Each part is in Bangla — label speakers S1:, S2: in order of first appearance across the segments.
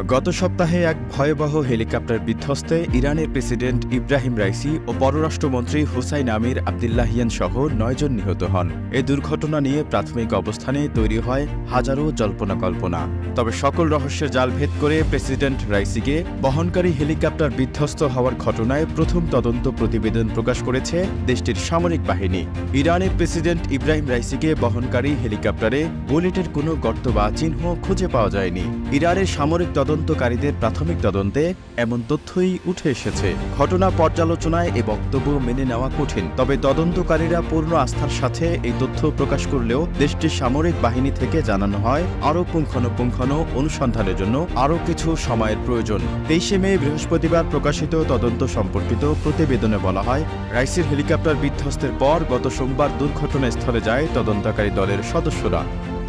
S1: গত সপ্তাহে এক ভয়াবহ হেলিকপ্টার বিধ্বস্তে ইরানের প্রেসিডেন্ট ইব্রাহিম রাইসি ও পররাষ্ট্রমন্ত্রী হুসাইন আমির আবদুল্লাহিয়ান সহ ৯ জন নিহত হন। এই দুর্ঘটনা নিয়ে প্রাথমিক অবস্থানে তৈরি হয় হাজারো জল্পনা কল্পনা। তবে সকল রহস্যের জাল ভেদ করে প্রেসিডেন্ট রাইসিকে বহনকারী হেলিকপ্টার বিধ্বস্ত হওয়ার ঘটনায় প্রথম তদন্ত প্রতিবেদন প্রকাশ করেছে দেশটির সামরিক বাহিনী। ইরানের প্রেসিডেন্ট ইব্রাহিম রাইসিকে বহনকারী হেলিকপ্টারে বুলেটের কোনো গর্ত বা চিহ্ন খুঁজে পাওয়া যায়নি। ইরানের সামরিক তদন্তকারীদের প্রাথমিক তদন্তে এমন তথ্যই উঠে এসেছে। ঘটনা পর্যালোচনায় এ বক্তব্য মেনে নেওয়া কঠিন, তবে তদন্তকারীরা পূর্ণ আস্থার সাথে এই তথ্য প্রকাশ করলেও দেশটির সামরিক বাহিনী থেকে জানানো হয় আরও পুঙ্খানুপুঙ্খ অনুসন্ধানের জন্য আরও কিছু সময়ের প্রয়োজন। 23 মে বৃহস্পতিবার প্রকাশিত তদন্ত সম্পর্কিত প্রতিবেদনে বলা হয়, রাইসির হেলিকপ্টার বিধ্বস্তের পর গত সোমবার দুর্ঘটনাস্থলে যায় তদন্তকারী দলের সদস্যরা।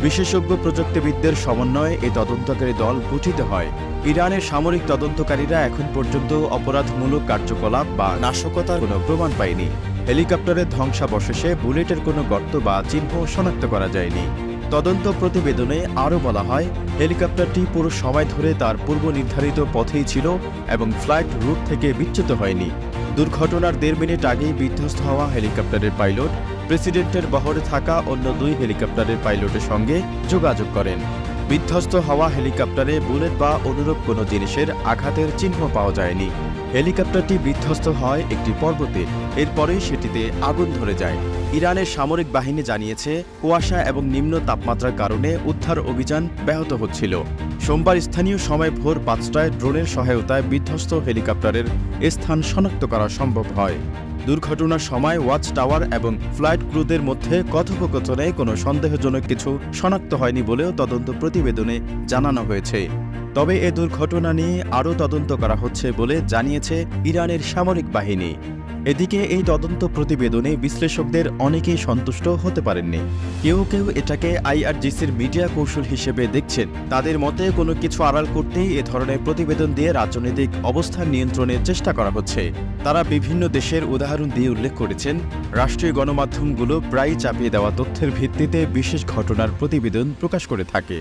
S1: বিশেষজ্ঞ প্রযুক্তিবিদদের সমন্বয়ে এই তদন্তকারী দল গঠিত হয়। ইরানের সামরিক তদন্তকারীরা এখন পর্যন্ত অপরাধমূলক কার্যকলাপ বা নাশকতার কোনো প্রমাণ পায়নি। হেলিকপ্টারের ধ্বংসাবশেষে বুলেটের কোনো গর্ত বা চিহ্ন শনাক্ত করা যায়নি। তদন্ত প্রতিবেদনে আরও বলা হয়, হেলিকপ্টারটি পুরো সময় ধরে তার পূর্ব নির্ধারিত পথেই ছিল এবং ফ্লাইট রুট থেকে বিচ্যুত হয়নি। দুর্ঘটনার 1.5 মিনিট আগেই বিধ্বস্ত হওয়া হেলিকপ্টারের পাইলট প্রেসিডেন্টের বহরে থাকা অন্য 2 হেলিকপ্টারের পাইলটের সঙ্গে যোগাযোগ করেন। বিধ্বস্ত হওয়া হেলিকপ্টারে বুলেট বা অনুরূপ কোনো জিনিসের আঘাতের চিহ্ন পাওয়া যায়নি। হেলিকপ্টারটি বিধ্বস্ত হয় একটি পর্বতে, এরপরেই সেটিতে আগুন ধরে যায়। ইরানের সামরিক বাহিনী জানিয়েছে, কুয়াশা এবং নিম্ন তাপমাত্রার কারণে উদ্ধার অভিযান ব্যাহত হচ্ছিল। সোমবার স্থানীয় সময় ভোর 5টায় ড্রোনের সহায়তায় বিধ্বস্ত হেলিকপ্টারের স্থান শনাক্ত করা সম্ভব হয়। দুর্ঘটনার সময় ওয়াচ টাওয়ার এবং ফ্লাইট ক্রুদের মধ্যে কথোপকথনে কোনো সন্দেহজনক কিছু শনাক্ত হয়নি বলেও তদন্ত প্রতিবেদনে জানানো হয়েছে। তবে এ দুর্ঘটনা নিয়ে আরও তদন্ত করা হচ্ছে বলে জানিয়েছে ইরানের সামরিক বাহিনী। এদিকে এই তদন্ত প্রতিবেদনে বিশ্লেষকদের অনেকেই সন্তুষ্ট হতে পারেননি। কেউ কেউ এটাকে আইআরজিসির মিডিয়া কৌশল হিসেবে দেখছেন। তাদের মতে কোনো কিছু আড়াল করতেই এ ধরনের প্রতিবেদন দিয়ে রাজনৈতিক অবস্থান নিয়ন্ত্রণের চেষ্টা করা হচ্ছে। তারা বিভিন্ন দেশের উদাহরণ দিয়ে উল্লেখ করেছেন, রাষ্ট্রীয় গণমাধ্যমগুলো প্রায়ই চাপিয়ে দেওয়া তথ্যের ভিত্তিতে বিশেষ ঘটনার প্রতিবেদন প্রকাশ করে থাকে,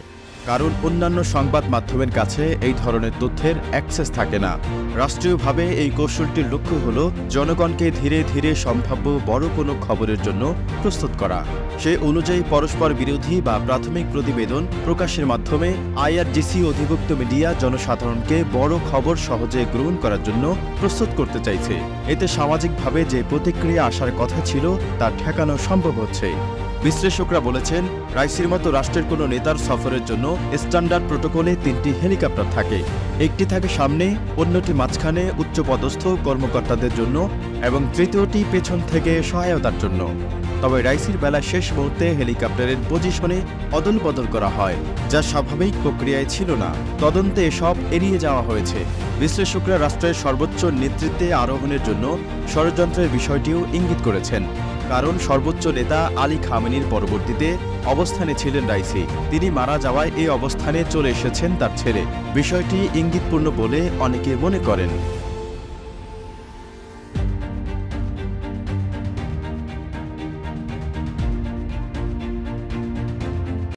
S1: কারণ অন্যান্য সংবাদ মাধ্যমের কাছে এই ধরনের তথ্যের অ্যাক্সেস থাকে না। রাষ্ট্রীয়ভাবে এই কৌশলটির লক্ষ্য হল জনগণকে ধীরে ধীরে সম্ভাব্য বড় কোনো খবরের জন্য প্রস্তুত করা। সে অনুযায়ী পরস্পর বিরোধী বা প্রাথমিক প্রতিবেদন প্রকাশের মাধ্যমে আইআরজিসি অধিভুক্ত মিডিয়া জনসাধারণকে বড় খবর সহজে গ্রহণ করার জন্য প্রস্তুত করতে চাইছে। এতে সামাজিকভাবে যে প্রতিক্রিয়া আসার কথা ছিল তা ঠেকানো সম্ভব হচ্ছে। বিশ্লেষকরা বলেছেন, রাইসির মতো রাষ্ট্রের কোনো নেতার সফরের জন্য স্ট্যান্ডার্ড প্রোটোকলে 3টি হেলিকপ্টার থাকে। একটি থাকে সামনে, অন্যটি মাঝখানে উচ্চপদস্থ কর্মকর্তাদের জন্য এবং তৃতীয়টি পেছন থেকে সহায়তার জন্য। তবে রাইসির বেলা শেষ মুহূর্তে হেলিকপ্টারের পজিশনে অদল বদল করা হয়, যা স্বাভাবিক প্রক্রিয়ায় ছিল না। তদন্তে এসব এড়িয়ে যাওয়া হয়েছে। বিশ্লেষকরা রাষ্ট্রের সর্বোচ্চ নেতৃত্বে আরোহণের জন্য ষড়যন্ত্রের বিষয়টিও ইঙ্গিত করেছেন, কারণ সর্বোচ্চ নেতা আলী খামেনির পরবর্তীতে অবস্থানে ছিলেন রাইসি। তিনি মারা যাওয়ায় এই অবস্থানে চলে এসেছেন তার ছেলে। বিষয়টি ইঙ্গিতপূর্ণ বলে অনেকে মনে করেন।